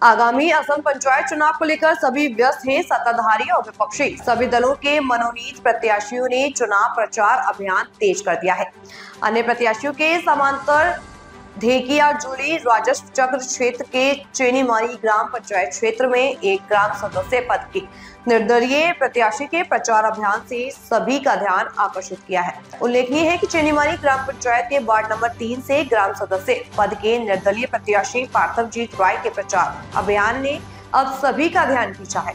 आगामी असम पंचायत चुनाव को लेकर सभी व्यस्त हैं। सत्ताधारी और विपक्षी सभी दलों के मनोनीत प्रत्याशियों ने चुनाव प्रचार अभियान तेज कर दिया है। अन्य प्रत्याशियों के समांतर धेकिया जुली राजस्व चक्र क्षेत्र के चेनीमारी ग्राम पंचायत क्षेत्र में एक ग्राम सदस्य पद की निर्दलीय प्रत्याशी के प्रचार अभियान से सभी का ध्यान आकर्षित किया है। उल्लेखनीय है कि चेनीमारी ग्राम पंचायत के वार्ड नंबर 3 से ग्राम सदस्य पद के निर्दलीय प्रत्याशी पार्थवजीत राय के प्रचार अभियान ने अब सभी का ध्यान खींचा है।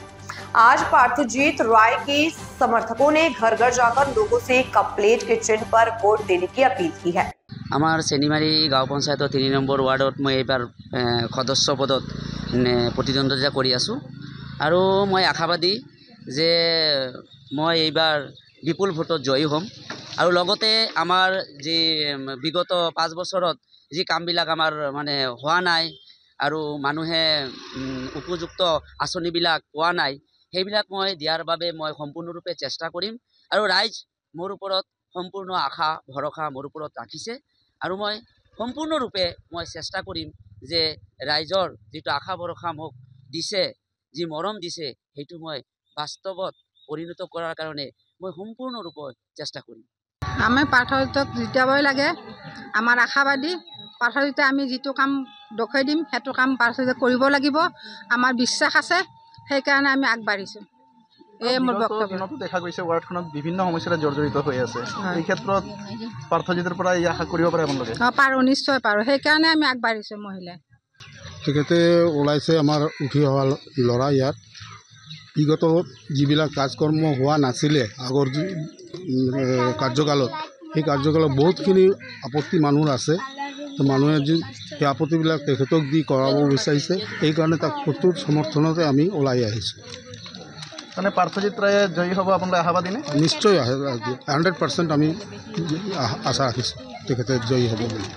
आज पार्थवजीत राय के समर्थकों ने घर घर जाकर लोगों से कप प्लेट के चिन्ह पर वोट देने की अपील की है। आमार चेनीमारी गाँव पंचायत 3 নম্বৰ वार्डत मैं एबार सदस्य पदत प्रतिद्वंदिता कर आसो और मैं आशाबादी जे मैं एबार विपुल भोटत जयी हम और लगते आमार जी विगत 5 বছৰত जी कामबिलाक आमार माने हुआ नाई और मानुहे उपयुक्त आँचनिबिलाक पोৱা नाई সেইবিলাক मैं दियार बारे मैं सम्पूर्णरूपे चेष्टा करिम और राइज मोर ओपरत सम्पूर्ण आशा भरसा मोर ओपरत राखिছে और मैं सम्पूर्णरूपे मैं चेष्टा करिम जे राइजर जी आशा भरसा मोक दिसे जी मरम दिसे हेतु मैं बास्तवत परिणत करार कारणे मैं सम्पूर्ण रूपे चेष्टा करिम। आमे पार्थवजीतक जिताबই লাগে आमार आशाबादी पार्थवजीते आमी जितु काम देखुৱাই दिम हेतु काम पार्थवजीते কৰিব লাগিব आमार বিশ্বাস আছে সেইকাৰণে আমি আগবাঢ়িছো। এই মোৰ বক্তব্য দেখা গৈছে ওয়াৰ্ডখনত বিভিন্ন সমস্যাৰে জৰ্জৰিত হৈ আছে এই ক্ষেত্ৰত পাৰ্থজিতৰ পৰা এই আশা কৰিব পাৰে আপোনালোকে? পাৰো নিশ্চয় পাৰো সেইকাৰণে আমি আগবাঢ়িছো মহিলা তেখেতে ওলাইছে আমাৰ উঠি অহা ল'ৰা ইয়াত বিগত যিবিলাক কাজকৰ্ম হোৱা নাছিলে আগৰ কাৰ্যকালত সেই কাৰ্যকালত বহুতখিনি আপত্তি মানুহৰ আছে তো মানুহে যি সেই আপত্তিবিলাক তেখেতক দি কৰাব বিচাৰিছে সেইকাৰণে তাক কঠোৰ সমৰ্থনতে আমি ওলাই আহিছোঁ। মানে পাৰ্থজিত ৰায়ে জয়ী হ'ব আপোনালোকে আশাবাদী নে? নিশ্চয় 100% আমি আশা ৰাখিছোঁ তেখেতে জয়ী হ'ব বুলি।